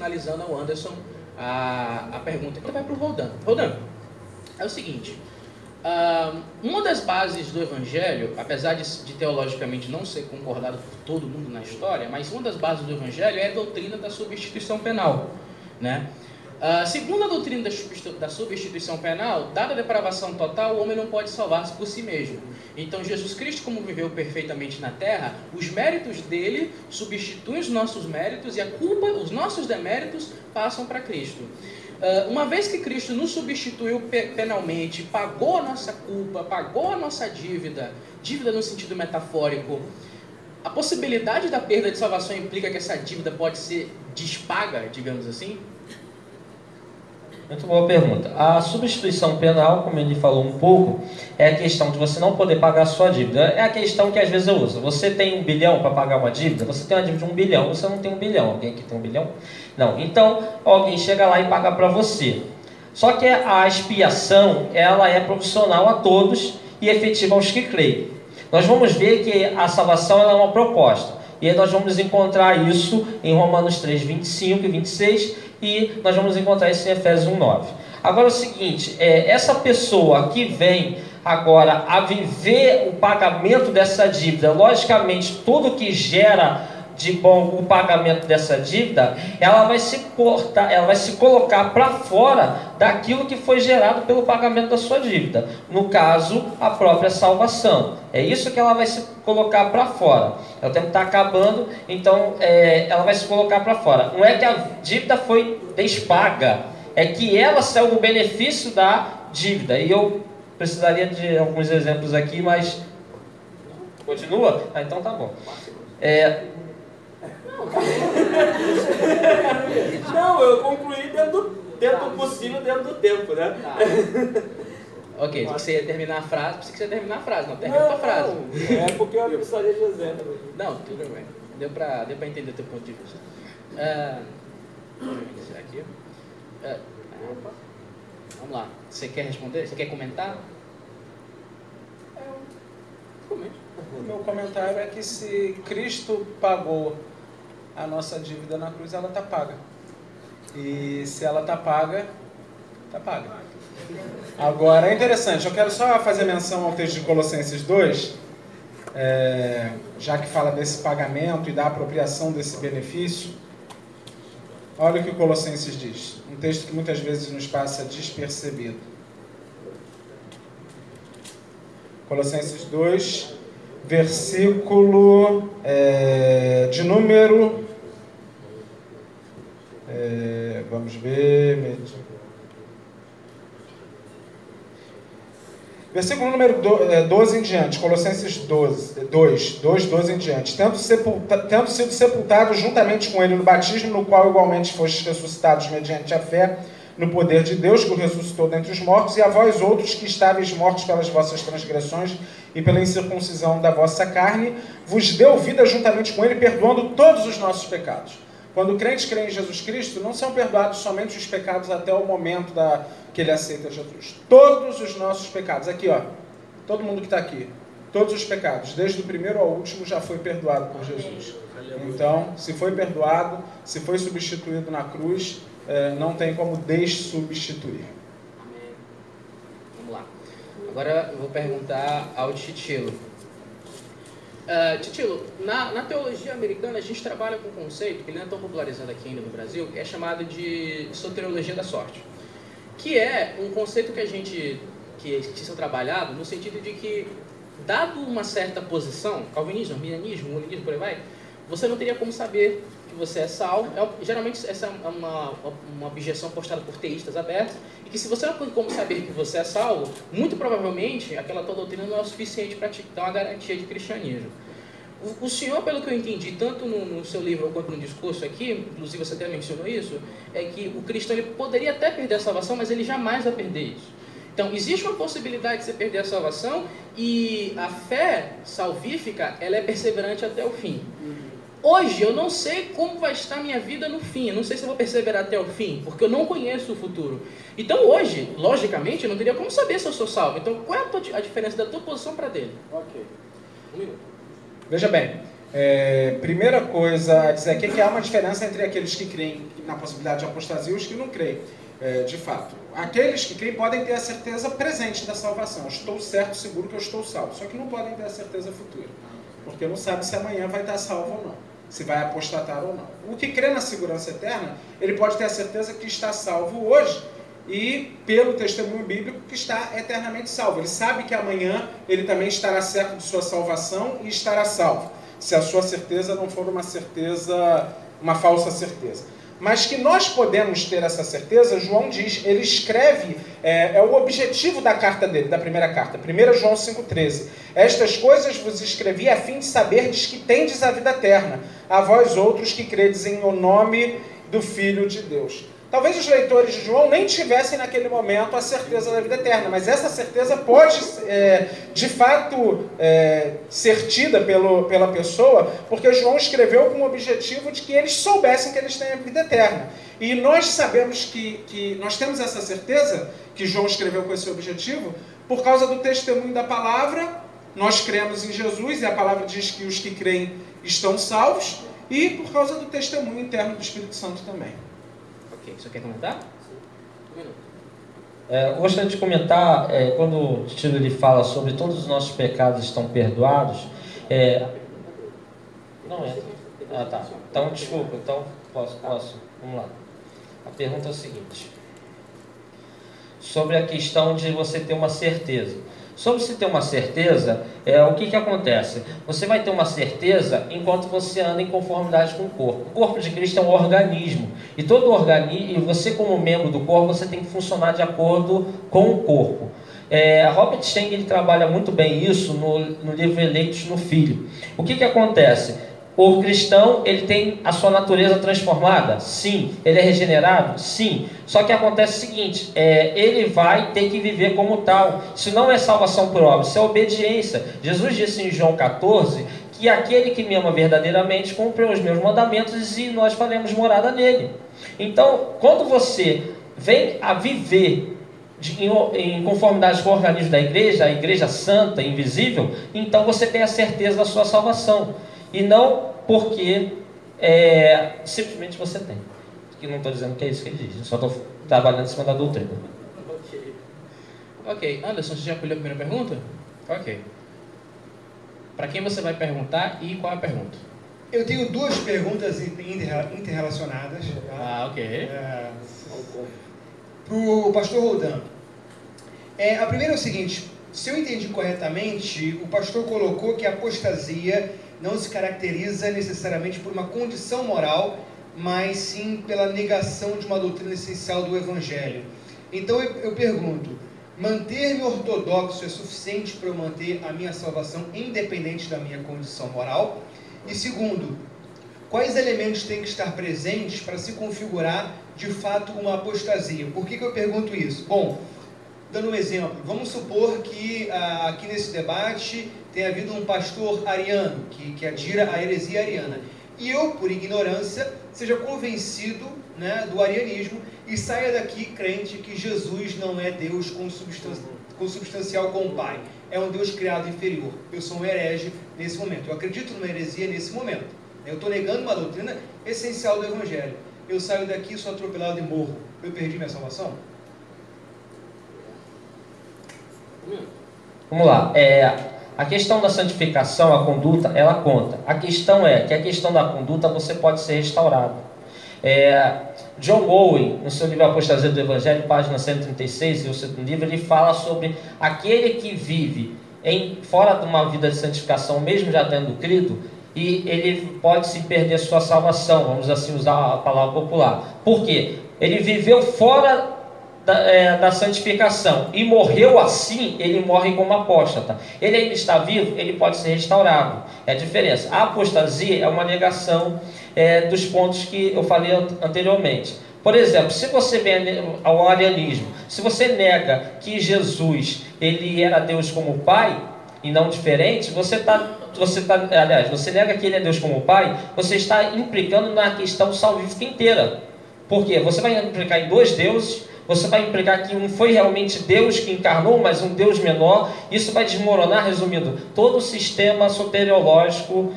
finalizando ao Anderson a pergunta que vai para o Roldan. Roldan, é o seguinte, uma das bases do Evangelho, apesar de teologicamente não ser concordado por todo mundo na história, mas uma das bases do Evangelho é a doutrina da substituição penal, né? Segundo a doutrina da substituição penal, dada a depravação total, o homem não pode salvar-se por si mesmo. Então, Jesus Cristo, como viveu perfeitamente na terra, os méritos dele substituem os nossos méritos e a culpa, os nossos deméritos, passam para Cristo. Uma vez que Cristo nos substituiu penalmente, pagou a nossa culpa, pagou a nossa dívida no sentido metafórico, a possibilidade da perda de salvação implica que essa dívida pode ser despaga, digamos assim? Muito boa pergunta. A substituição penal, como ele falou um pouco, é a questão de você não poder pagar a sua dívida. É a questão que às vezes eu uso. Você tem 1 bilhão para pagar uma dívida? Você tem uma dívida de 1 bilhão, você não tem 1 bilhão. Alguém aqui tem 1 bilhão? Não. Então, alguém chega lá e paga para você. Só que a expiação, ela é profissional a todos e efetiva aos que creem. Nós vamos ver que a salvação ela é uma proposta. E aí nós vamos encontrar isso em Romanos 3, 25 e 26, e nós vamos encontrar isso em Efésios 1, 9. Agora é o seguinte, essa pessoa que vem agora a viver o pagamento dessa dívida, logicamente tudo que gera de bom o pagamento dessa dívida, ela vai se colocar para fora daquilo que foi gerado pelo pagamento da sua dívida. No caso, a própria salvação. É isso que ela vai se colocar para fora. O tempo está acabando, então ela vai se colocar para fora. Não é que a dívida foi despaga, é que ela saiu no benefício da dívida. E eu precisaria de alguns exemplos aqui, mas... Continua? Então tá bom. Não, eu concluí dentro do possível, dentro do tempo, né? Ok, você ia terminar a frase, pensei que você ia terminar a frase, não, termina a tua frase. É porque eu precisaria de exemplo. Não, tudo bem. Deu pra entender o teu ponto de vista. Deixa eu iniciar aqui. Vamos lá. Você quer responder? Você quer comentar? Comente. O meu comentário é que se Cristo pagou a nossa dívida na cruz, ela está paga. E se ela está paga, está paga. Agora, é interessante, eu quero só fazer menção ao texto de Colossenses 2, já que fala desse pagamento e da apropriação desse benefício. Olha o que o Colossenses diz, um texto que muitas vezes nos passa despercebido. Colossenses 2, versículo de número... vamos ver... Versículo número 12 em diante, Colossenses 2, 12 em diante. Tendo sido sepultados juntamente com ele no batismo, no qual igualmente fostes ressuscitados mediante a fé no poder de Deus, que o ressuscitou dentre os mortos, e a vós outros que estáveis mortos pelas vossas transgressões e pela incircuncisão da vossa carne, vos deu vida juntamente com ele, perdoando todos os nossos pecados. Quando crentes creem em Jesus Cristo, não são perdoados somente os pecados até o momento que ele aceita Jesus. Todos os nossos pecados, aqui ó, todo mundo que está aqui, todos os pecados, desde o primeiro ao último, já foi perdoado por Jesus. Então, se foi perdoado, se foi substituído na cruz, não tem como dessubstituir. Amém. Vamos lá. Agora eu vou perguntar ao Titilo. Titilo, na teologia americana a gente trabalha com um conceito que não é tão popularizado aqui ainda no Brasil, que é chamado de soteriologia da sorte, que é um conceito que é trabalhado no sentido de que, dado uma certa posição, calvinismo, arminianismo, molinismo, por aí vai, você não teria como saber que você é salvo. Geralmente essa é uma objeção postada por teístas abertos, e que se você não tem como saber que você é salvo, muito provavelmente aquela tua doutrina não é o suficiente para te dar uma garantia de cristianismo. O senhor, pelo que eu entendi, tanto no seu livro quanto no discurso aqui, inclusive você até mencionou isso, é que o cristão ele poderia até perder a salvação, mas ele jamais vai perder isso. Então, existe uma possibilidade de você perder a salvação, e a fé salvífica, ela é perseverante até o fim. Hoje, eu não sei como vai estar a minha vida no fim, eu não sei se eu vou perseverar até o fim, porque eu não conheço o futuro. Então, hoje, logicamente, eu não teria como saber se eu sou salvo. Então, qual é a diferença da tua posição para a dele? Ok. Um minuto. Veja bem, Primeira coisa a dizer aqui é que há uma diferença entre aqueles que creem na possibilidade de apostasia e os que não creem, de fato. Aqueles que creem podem ter a certeza presente da salvação. Estou certo, seguro que eu estou salvo. Só que não podem ter a certeza futura. Porque não sabe se amanhã vai estar salvo ou não. Se vai apostatar ou não. O que crê na segurança eterna, ele pode ter a certeza que está salvo hoje e, pelo testemunho bíblico, que está eternamente salvo. Ele sabe que amanhã ele também estará certo de sua salvação e estará salvo. Se a sua certeza não for uma falsa certeza. Mas que nós podemos ter essa certeza, João diz, ele escreve, é o objetivo da carta dele, da primeira carta, 1 João 5,13. Estas coisas vos escrevi a fim de saberdes que tendes a vida eterna, a vós outros que credes em o nome do Filho de Deus. Talvez os leitores de João nem tivessem naquele momento a certeza da vida eterna, mas essa certeza pode, de fato, ser tida pela pessoa, porque João escreveu com o objetivo de que eles soubessem que eles têm a vida eterna. E nós sabemos que nós temos essa certeza, que João escreveu com esse objetivo, por causa do testemunho da palavra. Nós cremos em Jesus e a palavra diz que os que creem estão salvos, e por causa do testemunho interno do Espírito Santo também. Ok, você quer comentar? Gostaria de comentar, quando o Tito ele fala sobre todos os nossos pecados estão perdoados. Não é? Ah, tá. Então, desculpa. Então, posso. Vamos lá. A pergunta é o seguinte. Sobre a questão de você ter uma certeza. Sobre se ter uma certeza, o que acontece? Você vai ter uma certeza enquanto você anda em conformidade com o corpo. O corpo de Cristo é um organismo. E todo organismo, e você como membro do corpo, você tem que funcionar de acordo com o corpo. Robert Steng ele trabalha muito bem isso no livro Eleitos no Filho. O que acontece? O cristão, ele tem a sua natureza transformada? Sim. Ele é regenerado? Sim. Só que acontece o seguinte, ele vai ter que viver como tal. Isso não é salvação por obra, isso é obediência. Jesus disse em João 14, que aquele que me ama verdadeiramente cumpre os meus mandamentos e nós faremos morada nele. Então, quando você vem a viver em conformidade com o organismo da igreja, a igreja santa, invisível, então você tem a certeza da sua salvação. E não porque simplesmente você tem. Que não estou dizendo que é isso que ele diz. Eu só estou trabalhando em cima da doutrina. Ok. Anderson, você já colheu a primeira pergunta? Ok. Para quem você vai perguntar e qual é a pergunta? Eu tenho duas perguntas interrelacionadas. Tá? Ok. Para o pastor Roldan. A primeira é o seguinte. Se eu entendi corretamente, o pastor colocou que a apostasia não se caracteriza necessariamente por uma condição moral, mas sim pela negação de uma doutrina essencial do Evangelho. Então eu pergunto, manter-me ortodoxo é suficiente para eu manter a minha salvação independente da minha condição moral? E segundo, quais elementos têm que estar presentes para se configurar de fato uma apostasia? Por que eu pergunto isso? Bom, dando um exemplo, vamos supor que aqui nesse debate tenha havido um pastor ariano, que adira a heresia ariana, e eu, por ignorância, seja convencido, né, do arianismo e saia daqui crente que Jesus não é Deus consubstancial com o Pai, é um Deus criado inferior. Eu sou um herege nesse momento, eu acredito numa heresia nesse momento, eu estou negando uma doutrina essencial do Evangelho. Eu saio daqui, sou atropelado e morro, eu perdi minha salvação? Vamos lá. A questão da santificação, a conduta, ela conta. A questão é que a questão da conduta você pode ser restaurado. John Owen, no seu livro Apostasia do Evangelho, página 136, o segundo livro, ele fala sobre aquele que vive fora de uma vida de santificação, mesmo já tendo crido, e ele pode se perder sua salvação, vamos assim usar a palavra popular. Por quê? Ele viveu fora da santificação e morreu assim, ele morre como apóstata. Ele ainda está vivo, ele pode ser restaurado. É a diferença. A apostasia é uma negação dos pontos que eu falei anteriormente. Por exemplo, se você vem ao arianismo, se você nega que Jesus ele era Deus como Pai e não diferente, você nega que ele é Deus como Pai, você está implicando na questão salvífica inteira. Por quê? Você vai implicar em dois deuses, você vai implicar que não foi realmente Deus que encarnou, mas um Deus menor. Isso vai desmoronar, resumindo, todo o sistema soteriológico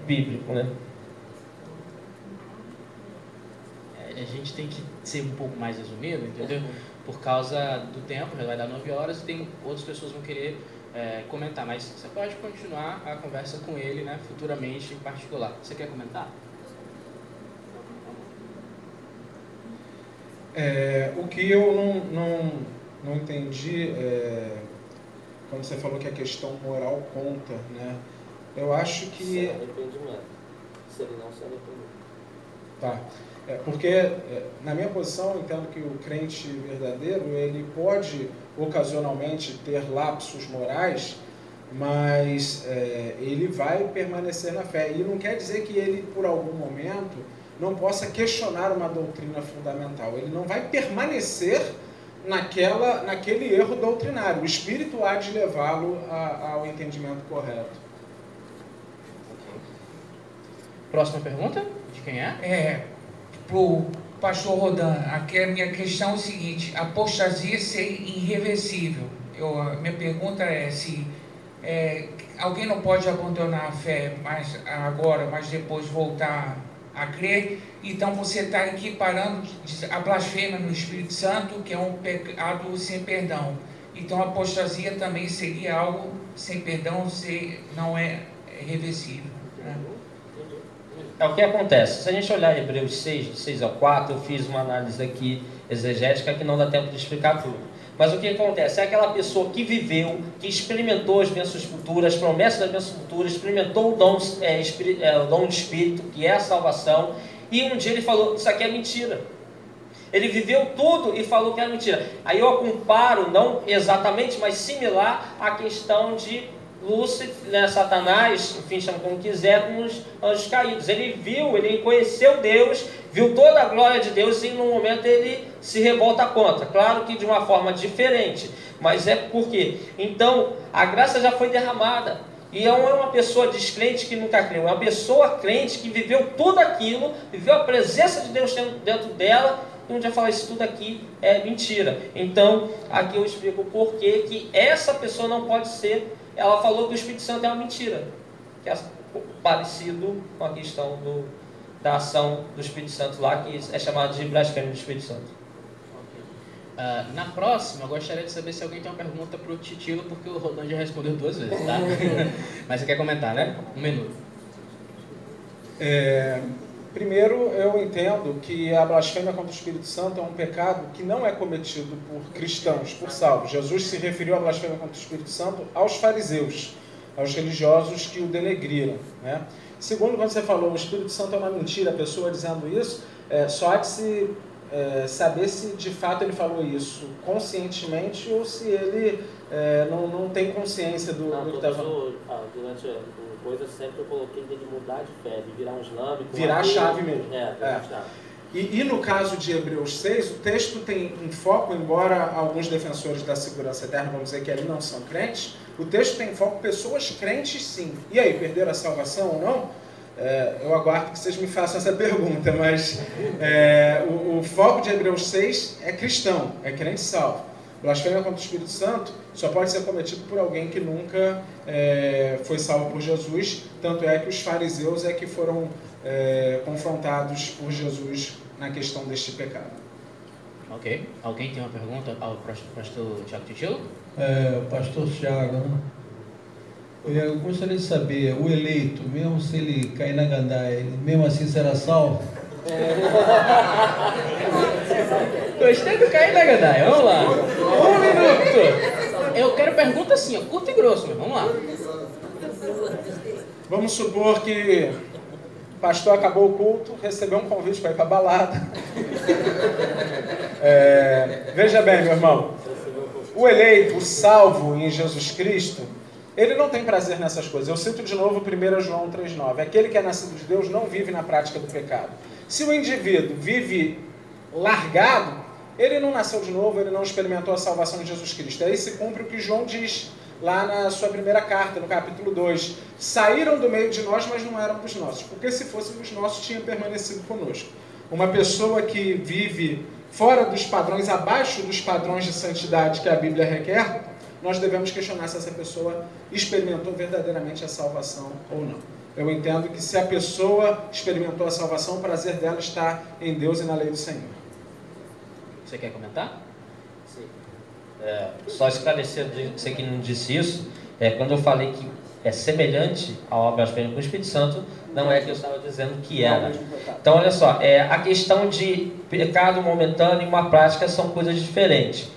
bíblico, né? A gente tem que ser um pouco mais resumido, entendeu? Por causa do tempo, já vai dar 9 horas e tem outras pessoas que vão querer comentar, mas você pode continuar a conversa com ele, né, futuramente em particular. Você quer comentar? O que eu não entendi quando você falou que a questão moral conta, né? Eu acho que... Sem arrependimento. Se ele não se arrepender. Tá. Porque, na minha posição, eu entendo que o crente verdadeiro, ele pode, ocasionalmente, ter lapsos morais, mas ele vai permanecer na fé. E não quer dizer que ele, por algum momento, não possa questionar uma doutrina fundamental. Ele não vai permanecer naquele erro doutrinário. O Espírito há de levá-lo ao entendimento correto. Próxima pergunta? De quem é? Para o pastor Rodan, aqui a minha questão é o seguinte: apostasia ser irreversível. Minha pergunta é se alguém não pode abandonar a fé agora, mas depois voltar a crer. Então você está equiparando a blasfêmia no Espírito Santo, que é um pecado sem perdão. Então a apostasia também seria algo sem perdão, não é reversível, né? O que acontece? Se a gente olhar Hebreus 6, de 6 ao 4, eu fiz uma análise aqui exegética que não dá tempo de explicar tudo. Mas o que acontece? É aquela pessoa que viveu, que experimentou as bênçãos futuras, as promessas das bênçãos futuras, experimentou o dom de Espírito, que é a salvação, e um dia ele falou, isso aqui é mentira. Ele viveu tudo e falou que era mentira. Aí eu comparo, não exatamente, mas similar à questão de Lúcifer, né, Satanás, enfim, chama como quiser, com os anjos caídos. Ele conheceu Deus, viu toda a glória de Deus e no momento ele se revolta contra. Claro que de uma forma diferente, mas é porque, então, a graça já foi derramada. E não é uma pessoa descrente que nunca creu, é uma pessoa crente que viveu tudo aquilo, viveu a presença de Deus dentro dela, e um dia fala, isso tudo aqui é mentira. Então, aqui eu explico o porquê que essa pessoa não pode ser. Ela falou que o Espírito Santo é uma mentira, que é parecido com a questão da ação do Espírito Santo lá, que é chamado de blasfêmia do Espírito Santo. Na próxima, eu gostaria de saber se alguém tem uma pergunta para o Titilo, porque o Rodan já respondeu 2 vezes, tá? Mas você quer comentar, né? 1 minuto. Primeiro, eu entendo que a blasfêmia contra o Espírito Santo é um pecado que não é cometido por cristãos, por salvos. Jesus se referiu à blasfêmia contra o Espírito Santo aos fariseus, aos religiosos que o denegriram, né? Segundo, quando você falou o Espírito Santo é uma mentira, a pessoa dizendo isso, só há de se saber se de fato ele falou isso conscientemente ou se ele não tem consciência do que está falando. Durante coisa sempre eu coloquei de mudar de fé, de virar um islâmico. Virar a chave mesmo. Virar a chave. E no caso de Hebreus 6, o texto tem em foco, embora alguns defensores da segurança eterna vão dizer que ali não são crentes, o texto tem em foco pessoas crentes sim. E aí, perderam a salvação ou não? Eu aguardo que vocês me façam essa pergunta, mas o foco de Hebreus 6 é cristão, é crente salvo. Blasfêmia contra o Espírito Santo só pode ser cometido por alguém que nunca foi salvo por Jesus, tanto é que os fariseus que foram confrontados por Jesus na questão deste pecado. Ok. Alguém tem uma pergunta ao pastor Tiago Titilo? Pastor Tiago, né? Eu gostaria de saber, o eleito, mesmo se ele cair na gandaia, mesmo assim será salvo? Gostei do cair na gandaia, vamos lá. 1 minuto. Eu quero pergunta assim, ó, curto e grosso, mas vamos lá. Vamos supor que o pastor acabou o culto, recebeu um convite para ir para a balada. Veja bem, meu irmão, o eleito, o salvo em Jesus Cristo, ele não tem prazer nessas coisas. Eu cito de novo 1 João 3,9. Aquele que é nascido de Deus não vive na prática do pecado. Se o indivíduo vive largado, ele não nasceu de novo, ele não experimentou a salvação de Jesus Cristo. Aí se cumpre o que João diz lá na sua primeira carta, no capítulo 2. Saíram do meio de nós, mas não eram dos nossos. Porque se fossem dos nossos, tinha permanecido conosco. Uma pessoa que vive fora dos padrões, abaixo dos padrões de santidade que a Bíblia requer, nós devemos questionar se essa pessoa experimentou verdadeiramente a salvação ou não. Eu entendo que se a pessoa experimentou a salvação, o prazer dela está em Deus e na lei do Senhor. Você quer comentar? Sim. Só esclarecer, você que não disse isso, quando eu falei que é semelhante ao blasfêmia com o Espírito Santo, não é que eu estava dizendo que era. Então, olha só, a questão de pecado momentâneo e uma prática são coisas diferentes.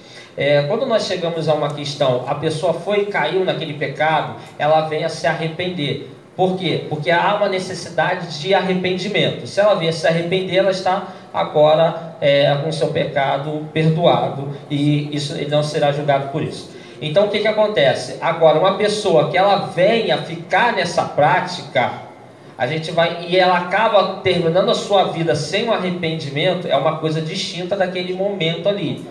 Quando nós chegamos a uma questão, a pessoa caiu naquele pecado, ela vem a se arrepender. Por quê? Porque há uma necessidade de arrependimento. Se ela vier se arrepender, ela está agora com seu pecado perdoado e ele não será julgado por isso. Então o que acontece? Agora, uma pessoa que ela venha ficar nessa prática, e ela acaba terminando a sua vida sem um arrependimento, é uma coisa distinta daquele momento ali.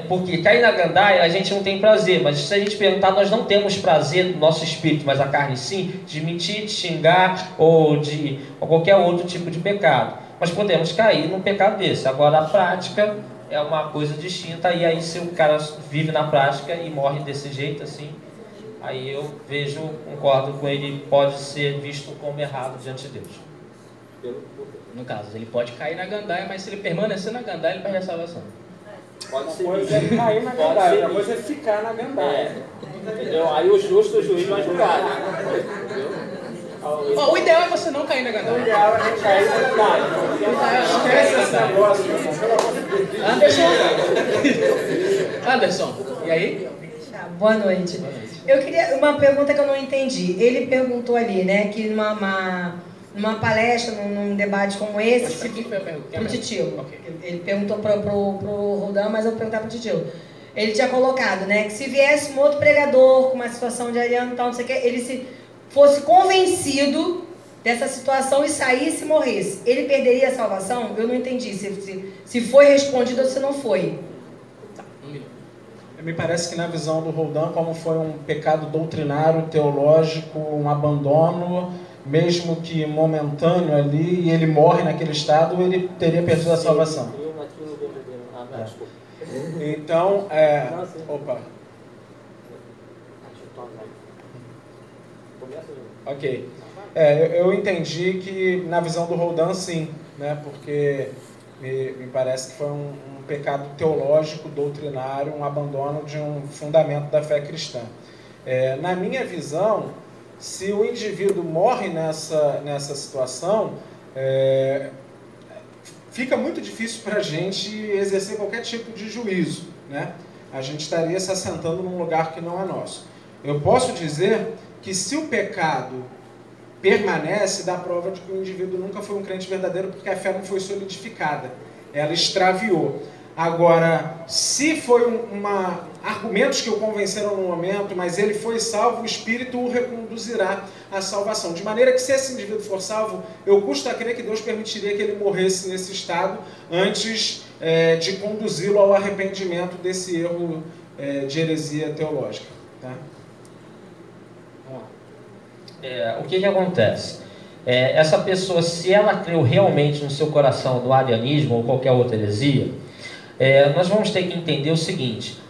Porque cair na gandaia a gente não tem prazer, mas se a gente perguntar, nós não temos prazer no nosso espírito, mas a carne sim, de mentir, de xingar ou qualquer outro tipo de pecado. Mas podemos cair num pecado desse. Agora a prática é uma coisa distinta, e aí se o cara vive na prática e morre desse jeito assim, aí eu concordo com ele, pode ser visto como errado diante de Deus. No caso, ele pode cair na gandaia, mas se ele permanecer na gandaia, ele perde a salvação. Pode ser. Uma coisa é cair na gandaia, outra coisa é ficar na gandaia. Entendeu? Aí o justo, o juiz vai julgar. Entendeu? O ideal é você não cair na gandaia. O ideal é cair na gandaia. Esquece esse negócio, meu irmão, pelo amor de Deus. Anderson, e aí? Boa noite. Eu queria uma pergunta que eu não entendi. Ele perguntou ali, né, que numa palestra, num debate como esse, pro Titilo. Okay. Ele perguntou pro Rodan, mas eu vou perguntar pro Titilo. Ele tinha colocado, né, que se viesse um outro pregador com uma situação de ariano e tal, não sei o que, ele fosse convencido dessa situação e saísse e morresse, ele perderia a salvação? Eu não entendi se foi respondido ou se não foi. Me parece que na visão do Rodan, como foi um pecado doutrinário, teológico, um abandono, mesmo que momentâneo ali, e ele morre naquele estado, ele teria perdido a salvação. Então, opa. Ok. Eu entendi que na visão do Rodan, sim, né? Porque me parece que foi um pecado teológico, doutrinário, um abandono de um fundamento da fé cristã. Na minha visão, se o indivíduo morre nessa situação, fica muito difícil para a gente exercer qualquer tipo de juízo, né? A gente estaria se assentando num lugar que não é nosso. Eu posso dizer que se o pecado permanece, dá prova de que o indivíduo nunca foi um crente verdadeiro, porque a fé não foi solidificada, ela extraviou. Agora, se foi argumentos que o convenceram no momento, mas ele foi salvo, o Espírito o reconduzirá à salvação. De maneira que, se esse indivíduo for salvo, eu custo a crer que Deus permitiria que ele morresse nesse estado antes de conduzi-lo ao arrependimento desse erro de heresia teológica. Tá? O que acontece? Essa pessoa, se ela creu realmente no seu coração no arianismo ou qualquer outra heresia, nós vamos ter que entender o seguinte.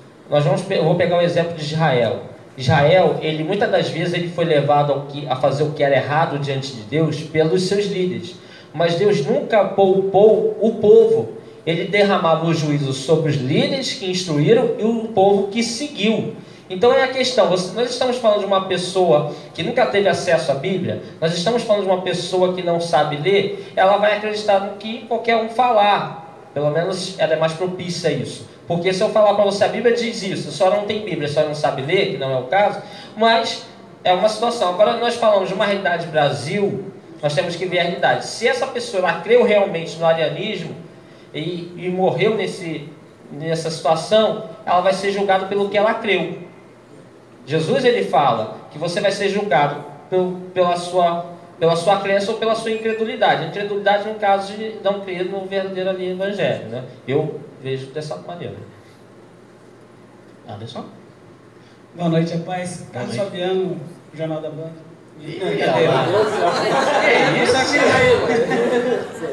Eu vou pegar o exemplo de Israel. Israel, muitas das vezes ele foi levado a fazer o que era errado diante de Deus pelos seus líderes. Mas Deus nunca poupou o povo. Ele derramava o juízo sobre os líderes que instruíram e o povo que seguiu. Então a questão, nós estamos falando de uma pessoa que nunca teve acesso à Bíblia, nós estamos falando de uma pessoa que não sabe ler, ela vai acreditar no que qualquer um falar, pelo menos ela é mais propícia a isso, porque se eu falar para você, a Bíblia diz isso, a senhora não tem Bíblia, a senhora não sabe ler, que não é o caso, mas é uma situação. Agora nós falamos de uma realidade Brasil, nós temos que ver a realidade. Se essa pessoa ela creu realmente no arianismo e morreu nessa situação, ela vai ser julgada pelo que ela creu. Jesus ele fala que você vai ser julgado pela sua crença ou pela sua incredulidade. Incredulidade no caso de não crer no verdadeiro ali evangelho, né? Eu vejo dessa maneira. Anderson? Boa noite, rapaz. Carlos Fabiano, Jornal da Banda.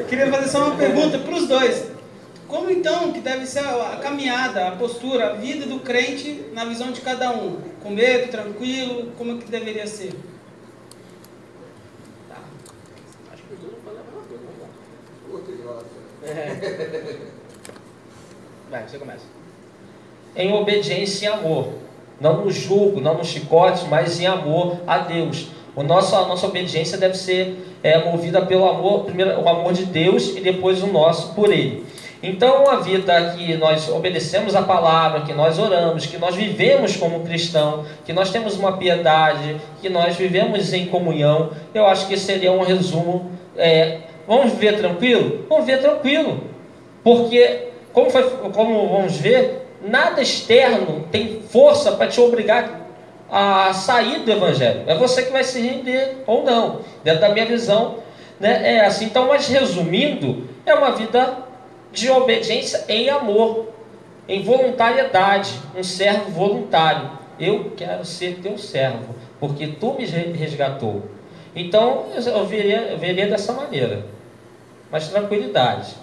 Queria fazer só uma pergunta para os dois. como então que deve ser a caminhada, a postura, a vida do crente na visão de cada um? Com medo, tranquilo, como que deveria ser? Tá. Acho que os dois vão falar a mesma coisa. Vai, você começa. Em obediência e amor. Não no julgo, não no chicote, mas em amor a Deus. A nossa obediência deve ser movida pelo amor, primeiro o amor de Deus e depois o nosso por Ele. Então, a vida que nós obedecemos a palavra, que nós oramos, que nós vivemos como cristão, que nós temos uma piedade, que nós vivemos em comunhão, eu acho que seria um resumo. Vamos viver tranquilo? Vamos viver tranquilo. Porque, como vamos ver, nada externo tem força para te obrigar a sair do Evangelho. É você que vai se render ou não. Dentro da minha visão, né, é assim. Então, mas resumindo, é uma vida de obediência em amor, em voluntariedade, um servo voluntário. Eu quero ser teu servo, porque tu me resgatou. Então, eu veria dessa maneira. Mas tranquilidade.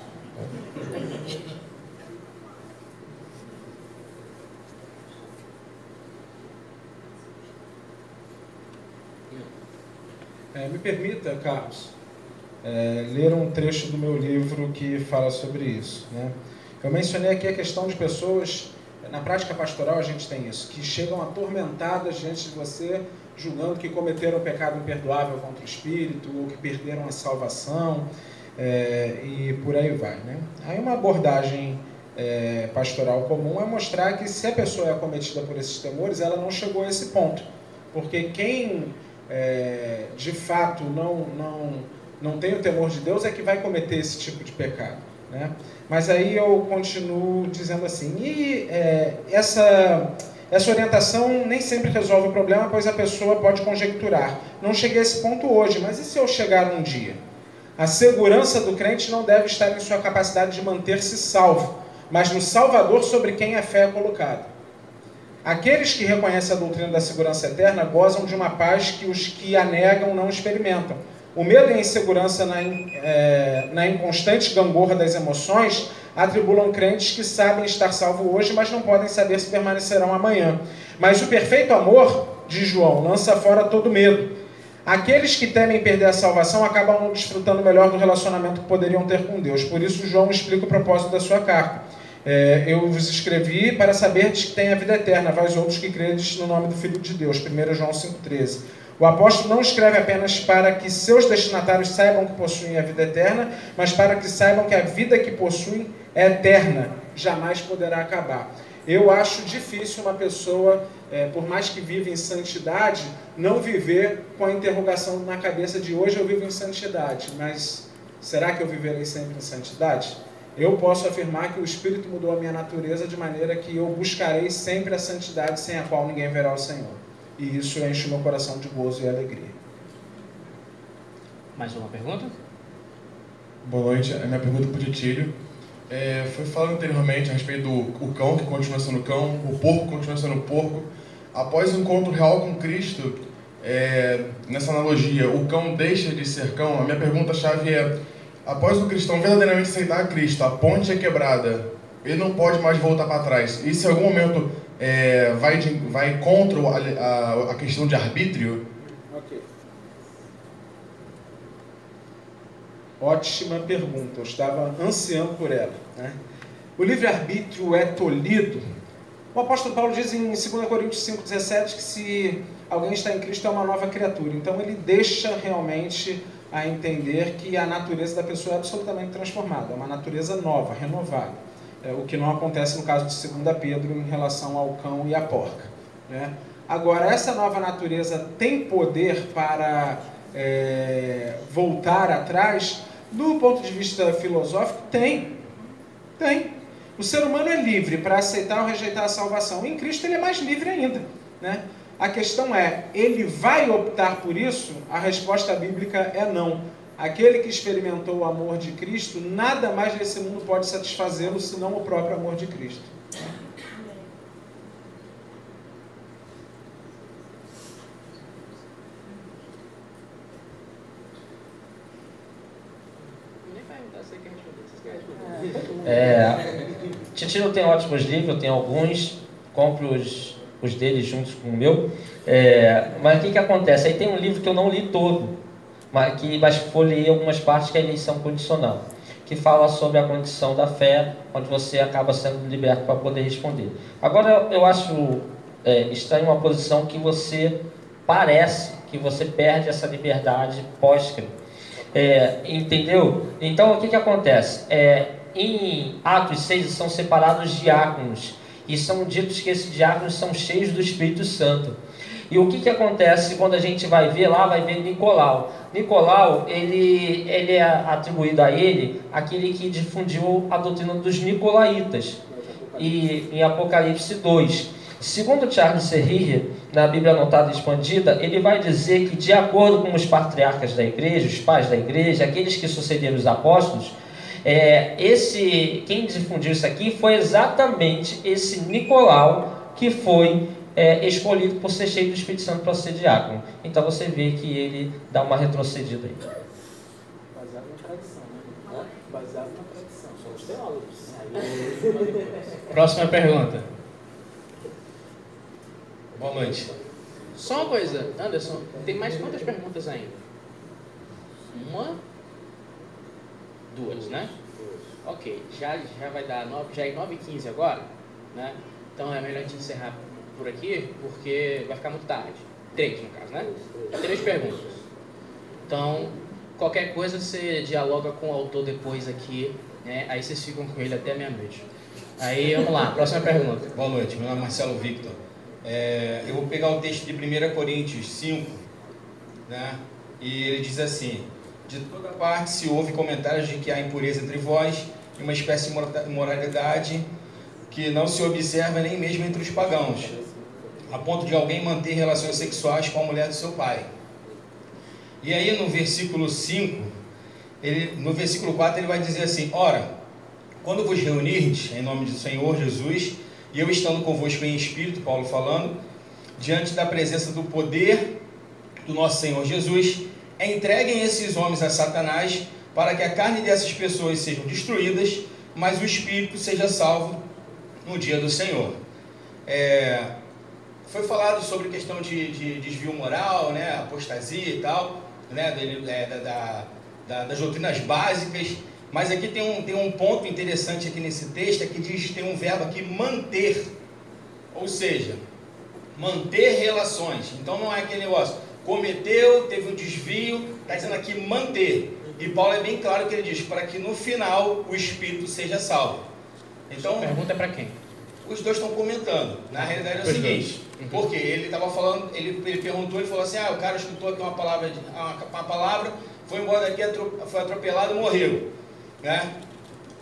Me permita, Carlos, ler um trecho do meu livro que fala sobre isso, né? Eu mencionei aqui a questão de pessoas, na prática pastoral a gente tem isso, que chegam atormentadas diante de você, julgando que cometeram um pecado imperdoável contra o Espírito, ou que perderam a salvação, e por aí vai, né? Aí uma abordagem pastoral comum é mostrar que se a pessoa é acometida por esses temores, ela não chegou a esse ponto, porque quem de fato não tem o temor de Deus é que vai cometer esse tipo de pecado, né? Mas aí eu continuo dizendo assim, essa orientação nem sempre resolve o problema, pois a pessoa pode conjecturar. Não cheguei a esse ponto hoje, mas e se eu chegar um dia? A segurança do crente não deve estar em sua capacidade de manter-se salvo, mas no Salvador sobre quem a fé é colocada. Aqueles que reconhecem a doutrina da segurança eterna gozam de uma paz que os que a negam não experimentam. O medo e a insegurança na inconstante gangorra das emoções atribulam crentes que sabem estar salvos hoje, mas não podem saber se permanecerão amanhã. Mas o perfeito amor, diz João, lança fora todo medo. Aqueles que temem perder a salvação acabam não desfrutando melhor do relacionamento que poderiam ter com Deus. Por isso João explica o propósito da sua carta. Eu vos escrevi para saberdes que tem a vida eterna, vós outros que credes no nome do Filho de Deus. 1 João 5,13. O apóstolo não escreve apenas para que seus destinatários saibam que possuem a vida eterna, mas para que saibam que a vida que possuem é eterna, jamais poderá acabar. Eu acho difícil uma pessoa, por mais que viva em santidade, não viver com a interrogação na cabeça de hoje eu vivo em santidade, mas será que eu viverei sempre em santidade? Eu posso afirmar que o Espírito mudou a minha natureza de maneira que eu buscarei sempre a santidade sem a qual ninguém verá o Senhor. E isso enche o meu coração de gozo e alegria. Mais uma pergunta? Boa noite. A minha pergunta para o Titílio. Foi falado anteriormente a respeito do cão que continua sendo cão, o porco que continua sendo porco. Após o encontro real com Cristo, nessa analogia, o cão deixa de ser cão? A minha pergunta-chave é: após o cristão verdadeiramente aceitar Cristo, a ponte é quebrada, ele não pode mais voltar para trás. E se em algum momento vai contra a questão de arbítrio? Ok. Ótima pergunta, eu estava ansiando por ela, né? O livre-arbítrio é tolhido. O apóstolo Paulo diz em 2 Coríntios 5,17 que se alguém está em Cristo é uma nova criatura. Então ele deixa realmente a entender que a natureza da pessoa é absolutamente transformada, é uma natureza nova, renovada. O que não acontece no caso de 2 Pedro em relação ao cão e à porca, né? Agora, essa nova natureza tem poder para voltar atrás? Do ponto de vista filosófico, tem. O ser humano é livre para aceitar ou rejeitar a salvação. Em Cristo ele é mais livre ainda, né? A questão é, ele vai optar por isso? A resposta bíblica é não. Aquele que experimentou o amor de Cristo, nada mais nesse mundo pode satisfazê-lo senão o próprio amor de Cristo. perguntar, você quer responder. Vocês querem responder. Titino tem ótimos livros, eu tenho alguns, compro os deles juntos com o meu. Mas o que acontece? Aí tem um livro que eu não li todo, mas folhei algumas partes, que é a eleição condicional, que fala sobre a condição da fé, onde você acaba sendo liberto para poder responder. Agora, eu acho estranho uma posição que você parece que você perde essa liberdade pós-crime. Entendeu? Então, o que acontece? Em Atos 6 são separados diáconos, e são ditos que esses diáconos são cheios do Espírito Santo. E o que acontece quando a gente vai ver lá, vai ver Nicolau. Nicolau, ele é atribuído a ele aquele que difundiu a doutrina dos Nicolaitas, e em Apocalipse 2. Segundo Charles Serrier, na Bíblia Anotada e Expandida, ele vai dizer que, de acordo com os patriarcas da igreja, os pais da igreja, aqueles que sucederam os apóstolos, quem difundiu isso aqui foi exatamente esse Nicolau, que foi escolhido por ser cheio do Espírito Santo para ser diácono. Então você vê que ele dá uma retrocedida aí. Baseado na tradição, né? Baseado na tradição. São os teólogos. Próxima pergunta. Boa noite. Só uma coisa, Anderson, tem mais quantas perguntas ainda? Uma? Duas, né? Ok, já vai dar 9h15 agora, né? Então é melhor a gente encerrar por aqui, porque vai ficar muito tarde. 3, no caso, né? 3 perguntas. Então, qualquer coisa você dialoga com o autor depois aqui, né? Aí vocês ficam com ele até meia-noite. Aí, vamos lá, próxima pergunta. Boa noite, meu nome é Marcelo Victor. Eu vou pegar o texto de 1 Coríntios 5, né? E ele diz assim: de toda parte se ouve comentários de que há impureza entre vós e uma espécie de moralidade que não se observa nem mesmo entre os pagãos, a ponto de alguém manter relações sexuais com a mulher do seu pai. E aí no versículo 5, no versículo 4 ele vai dizer assim: ora, quando vos reunirdes em nome do Senhor Jesus, e eu estando convosco em espírito, Paulo falando, diante da presença do poder do nosso Senhor Jesus, entreguem esses homens a Satanás, para que a carne dessas pessoas sejam destruídas, mas o espírito seja salvo no dia do Senhor. Foi falado sobre questão de desvio moral, né, apostasia e tal, né, das doutrinas básicas. Mas aqui tem um ponto interessante aqui nesse texto, que diz, tem um verbo aqui, manter. Ou seja, manter relações. Então não é aquele negócio, cometeu, teve um desvio, está dizendo aqui manter. E Paulo é bem claro que ele diz, para que no final o espírito seja salvo. Então, a pergunta é para quem? Os dois estão comentando. Na realidade é o seguinte, porque ele estava falando, ele perguntou, ele falou assim, o cara escutou aqui uma palavra, foi embora daqui, foi atropelado e morreu. Né?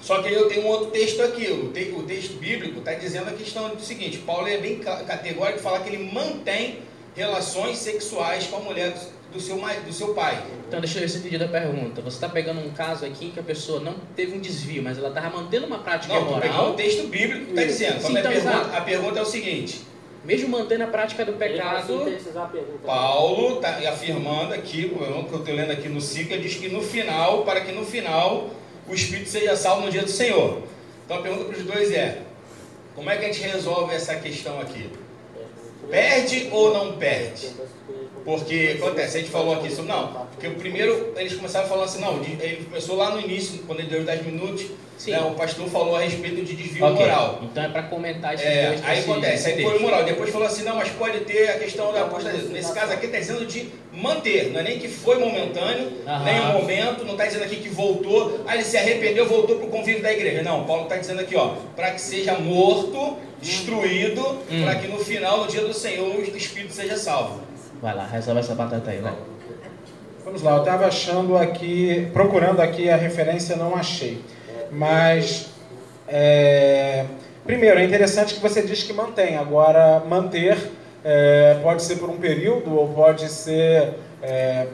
Só que aí eu tenho um outro texto aqui, o texto bíblico está dizendo a questão do seguinte: Paulo é bem categórico, fala que ele mantém relações sexuais com a mulher do seu pai. Então deixa eu ver se eu entendi a pergunta. Você está pegando um caso aqui que a pessoa não teve um desvio, mas ela estava mantendo uma prática moral. Não, estou pegando o texto bíblico que está dizendo. Sim, então, a pergunta é o seguinte: mesmo mantendo a prática do pecado, Paulo está afirmando aqui, o que eu estou lendo aqui no 5, ele diz que no final, para que no final o espírito seja salvo no dia do Senhor. Então a pergunta para os dois é: como é que a gente resolve essa questão aqui? Perde ou não perde? Porque acontece, a gente falou aqui sobre, porque o primeiro eles começaram falando assim, ele começou lá no início, quando ele deu os 10 minutos, né, o pastor falou a respeito de desvio moral. Então é para comentar esse aí acontece, aí foi moral, depois falou assim, mas pode ter a questão da apostasia. Nesse caso aqui está dizendo de manter, não é nem que foi momentâneo, nem um momento, não está dizendo aqui que voltou, ele se arrependeu, voltou para o convívio da igreja. Não, Paulo está dizendo aqui, para que seja morto, destruído, para que no final, no dia do Senhor, o espírito seja salvo. Vai lá, resolve essa batata aí, vai. Vamos lá, eu estava achando aqui, procurando aqui a referência, não achei. Mas, primeiro, é interessante que você diz que mantém. Agora, manter pode ser por um período ou pode ser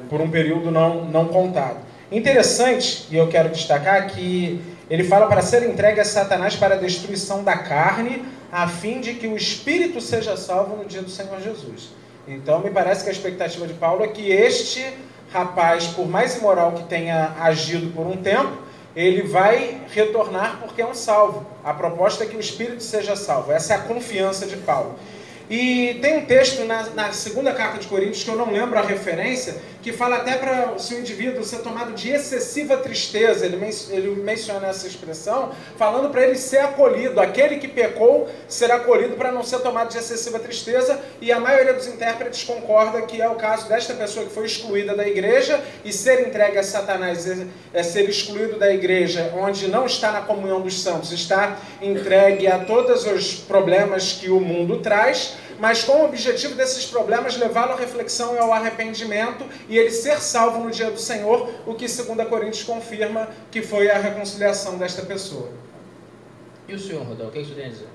por um período não contado. Interessante, e eu quero destacar, que ele fala para ser entregue a Satanás para a destruição da carne, a fim de que o espírito seja salvo no dia do Senhor Jesus. Então, me parece que a expectativa de Paulo é que este rapaz, por mais imoral que tenha agido por um tempo, ele vai retornar porque é um salvo. A proposta é que o espírito seja salvo. Essa é a confiança de Paulo. E tem um texto na segunda carta de Coríntios, que eu não lembro a referência, que fala até para se o indivíduo ser tomado de excessiva tristeza. Ele menciona essa expressão, falando para ele ser acolhido. Aquele que pecou será acolhido para não ser tomado de excessiva tristeza, e a maioria dos intérpretes concorda que é o caso desta pessoa que foi excluída da igreja, e ser entregue a Satanás é ser excluído da igreja, onde não está na comunhão dos santos, está entregue a todos os problemas que o mundo traz, mas com o objetivo desses problemas levá-lo à reflexão e ao arrependimento, e ele ser salvo no dia do Senhor, o que 2 Coríntios confirma que foi a reconciliação desta pessoa. E o senhor, Rodão, o que você tem a dizer?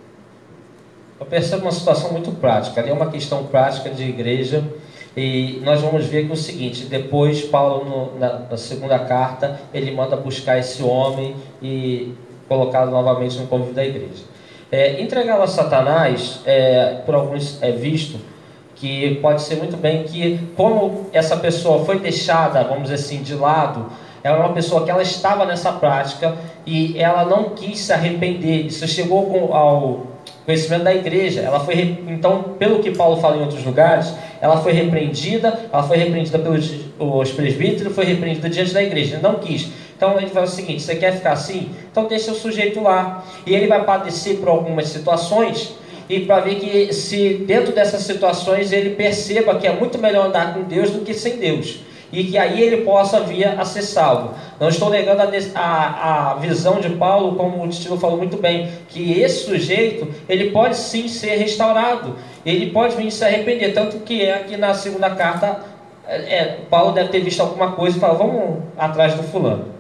Eu percebo uma situação muito prática, ali é uma questão prática de igreja, e nós vamos ver que é o seguinte: depois Paulo, na segunda carta, ele manda buscar esse homem e colocá-lo novamente no convívio da igreja. Entregá-lo a Satanás, por alguns é visto que pode ser muito bem que, como essa pessoa foi deixada, vamos dizer assim, de lado, ela é uma pessoa que ela estava nessa prática e ela não quis se arrepender. Isso chegou ao conhecimento da igreja. Ela foi, então, pelo que Paulo fala em outros lugares, ela foi repreendida pelos presbíteros, foi repreendida diante da igreja. Ele não quis. Então ele fala o seguinte: você quer ficar assim? Então deixa o sujeito lá. E ele vai padecer por algumas situações, e para ver que se dentro dessas situações ele perceba que é muito melhor andar com Deus do que sem Deus, e que aí ele possa vir a ser salvo. Não estou negando a visão de Paulo, como o Titilo falou muito bem, que esse sujeito, ele pode sim ser restaurado, ele pode vir se arrepender, tanto que aqui na segunda carta, Paulo deve ter visto alguma coisa e fala: vamos atrás do fulano.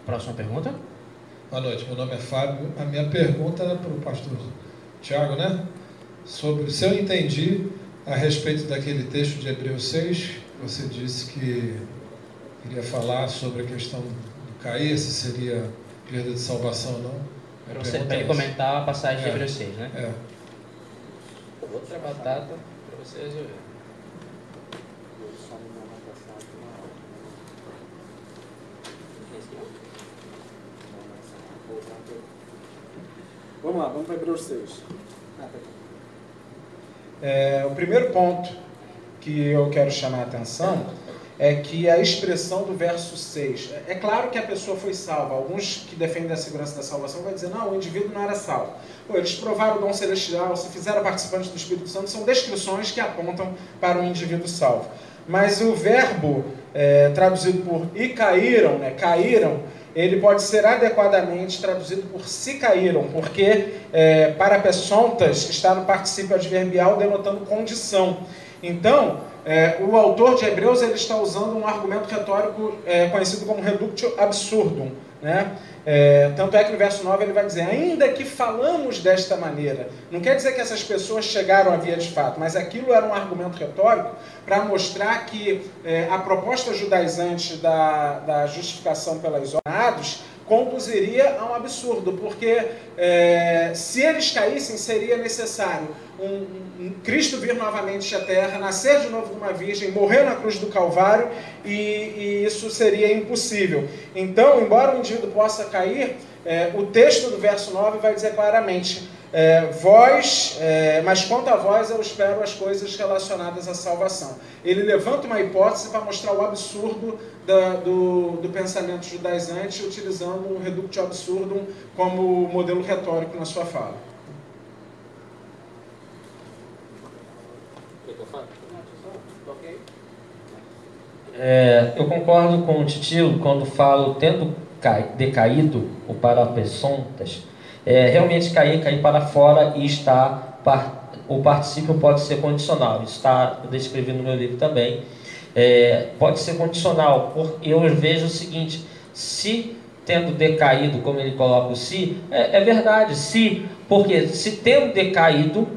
Próxima pergunta. Boa noite, meu nome é Fábio. A minha pergunta é para o pastor Tiago, né? Sobre, se eu entendi a respeito daquele texto de Hebreus 6, você disse que queria falar sobre a questão do cair, se seria perda de salvação ou não. Para ele comentar a passagem de Hebreus 6, né? Outra batata para você resolver. Vamos lá, vamos para Hebreus 6. O primeiro ponto que eu quero chamar a atenção é que a expressão do verso 6, é claro que a pessoa foi salva. Alguns que defendem a segurança da salvação vão dizer: não, o indivíduo não era salvo. Eles provaram o dom celestial, se fizeram participantes do Espírito Santo, são descrições que apontam para um indivíduo salvo. Mas o verbo traduzido por "e caíram", né, caíram, ele pode ser adequadamente traduzido por "se caíram", porque parapesontas está no particípio adverbial denotando condição. Então, o autor de Hebreus ele está usando um argumento retórico conhecido como reductio absurdum, né? Tanto é que no verso 9 ele vai dizer: ainda que falamos desta maneira. Não quer dizer que essas pessoas chegaram à via de fato, mas aquilo era um argumento retórico para mostrar que a proposta judaizante da justificação pelos ornados conduziria a um absurdo, porque se eles caíssem, seria necessário um Cristo vir novamente à Terra, nascer de novo de uma virgem, morrer na cruz do Calvário, e isso seria impossível. Então, embora o indivíduo possa cair, o texto do verso 9 vai dizer claramente: mas quanto a vós eu espero as coisas relacionadas à salvação. Ele levanta uma hipótese para mostrar o absurdo do pensamento judaizante, utilizando um reductio absurdum como modelo retórico na sua fala. Eu concordo com o Titilo quando falo tendo decaído o parapesontas. Realmente cair para fora, e o particípio pode ser condicional. Isso está descrevido no meu livro também. Pode ser condicional, porque eu vejo o seguinte: se tendo decaído, como ele coloca o "se", é verdade, se, porque se tendo decaído,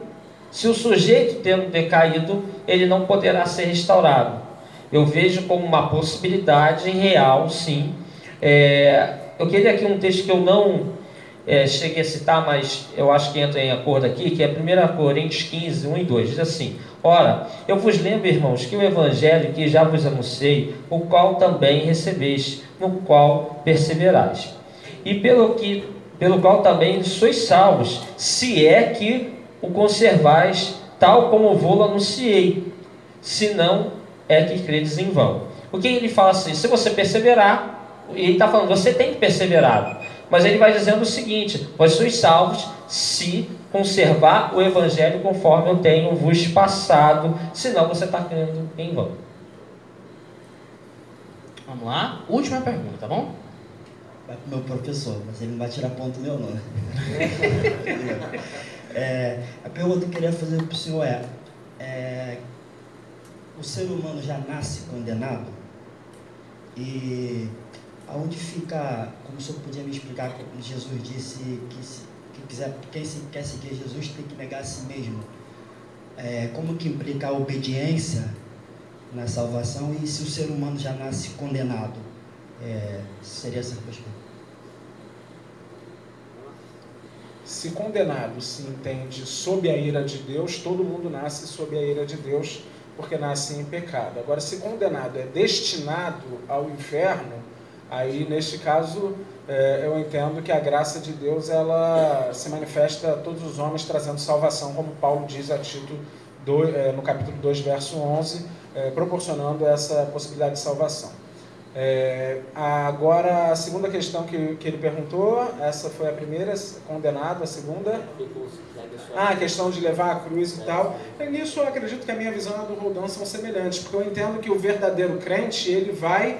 se o sujeito tendo decaído, ele não poderá ser restaurado. Eu vejo como uma possibilidade real, sim. Eu queria aqui um texto que eu não cheguei a citar, mas eu acho que entra em acordo aqui, que é 1 Coríntios 15, 1 e 2. Diz assim: ora, eu vos lembro, irmãos, que o evangelho que já vos anunciei, o qual também recebeste, no qual perseverais. E pelo qual também sois salvos, se é que o conservais, tal como vou anunciei, se não é que credes em vão. O que ele fala assim? Se você perseverar, ele está falando, você tem que perseverar. Mas ele vai dizendo o seguinte: vós sois salvos se conservar o evangelho conforme eu tenho vos passado, senão você está crendo em vão. Vamos lá, última pergunta, tá bom? Vai pro meu professor, mas ele não vai tirar ponto meu não. A pergunta que eu queria fazer para o senhor o ser humano já nasce condenado? E aonde fica, como o senhor podia me explicar, como Jesus disse quem quer seguir Jesus tem que negar a si mesmo. Como que implica a obediência na salvação e se o ser humano já nasce condenado? Seria essa a resposta. Se condenado se entende sob a ira de Deus, todo mundo nasce sob a ira de Deus, porque nasce em pecado. Agora, se condenado é destinado ao inferno, aí, neste caso, eu entendo que a graça de Deus ela se manifesta a todos os homens, trazendo salvação, como Paulo diz a Tito, no capítulo 2, verso 11, proporcionando essa possibilidade de salvação. Agora, a segunda questão que ele perguntou, essa foi a primeira, condenado, a segunda? A questão de levar a cruz e tal. Nisso eu acredito que a minha visão e a do Roldan são semelhantes, porque eu entendo que o verdadeiro crente, ele vai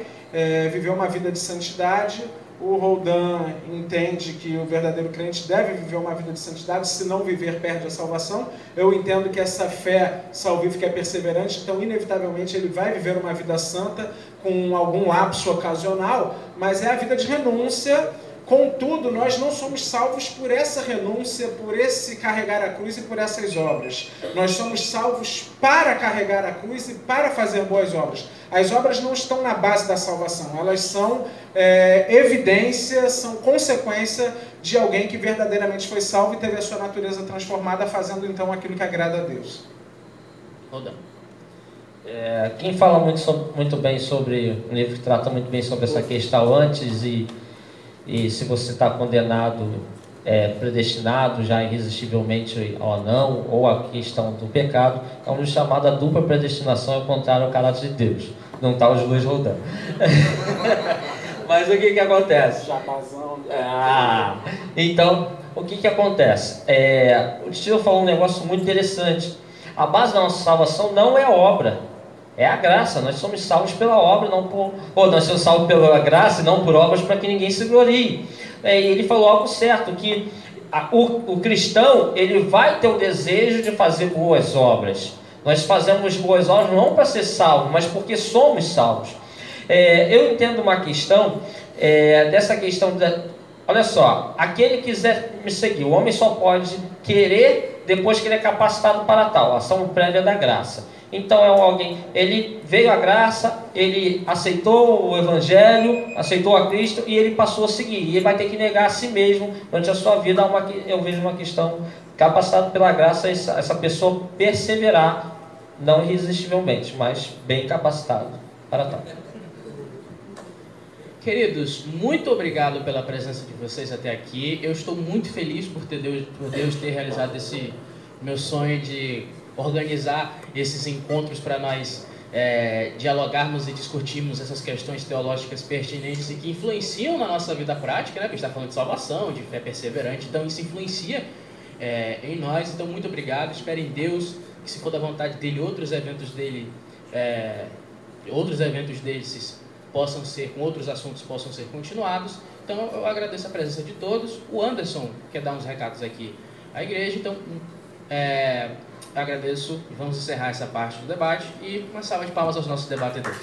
viver uma vida de santidade. O Roldan entende que o verdadeiro crente deve viver uma vida de santidade, se não viver perde a salvação. Eu entendo que essa fé salvífica é perseverante, então inevitavelmente ele vai viver uma vida santa com algum lapso ocasional, mas é a vida de renúncia. Contudo, nós não somos salvos por essa renúncia, por esse carregar a cruz e por essas obras. Nós somos salvos para carregar a cruz e para fazer boas obras. As obras não estão na base da salvação, elas são evidência, são consequência de alguém que verdadeiramente foi salvo e teve a sua natureza transformada, fazendo então aquilo que agrada a Deus. Quem fala muito bem sobre, o livro trata muito bem sobre essa questão antes e se você está condenado, predestinado já irresistivelmente ou não, ou a questão do pecado, é um livro chamado A Dupla Predestinação ao Contrário ao Caráter de Deus. Não está os dois rodando. Mas o que acontece? Então, o que acontece? O Tio falou um negócio muito interessante. A base da nossa salvação não é obra, é a graça. Nós somos salvos pela obra, não por... nós somos salvos pela graça e não por obras, para que ninguém se glorie. E ele falou algo certo, que o cristão, ele vai ter o desejo de fazer boas obras. Nós fazemos boas obras não para ser salvos, mas porque somos salvos. Eu entendo uma questão, dessa questão olha só, aquele que quiser me seguir, o homem só pode querer depois que ele é capacitado para tal, ação prévia da graça. Então ele veio à graça, ele aceitou o Evangelho, aceitou a Cristo e ele passou a seguir. E ele vai ter que negar a si mesmo durante a sua vida. Eu vejo uma questão, capacitado pela graça, essa pessoa perseverar, não irresistivelmente, mas bem capacitado para tal. Queridos, muito obrigado pela presença de vocês até aqui. Eu estou muito feliz por Deus ter realizado esse meu sonho de organizar esses encontros para nós dialogarmos e discutirmos essas questões teológicas pertinentes e que influenciam na nossa vida prática, né? Porque a gente está falando de salvação, de fé perseverante, então isso influencia em nós. Então, muito obrigado. Espero em Deus que, se for da vontade dele, outros eventos desses possam ser, com outros assuntos, possam ser continuados. Então, eu agradeço a presença de todos. O Anderson quer dar uns recados aqui à igreja, então agradeço e vamos encerrar essa parte do debate e uma salva de palmas aos nossos debatedores.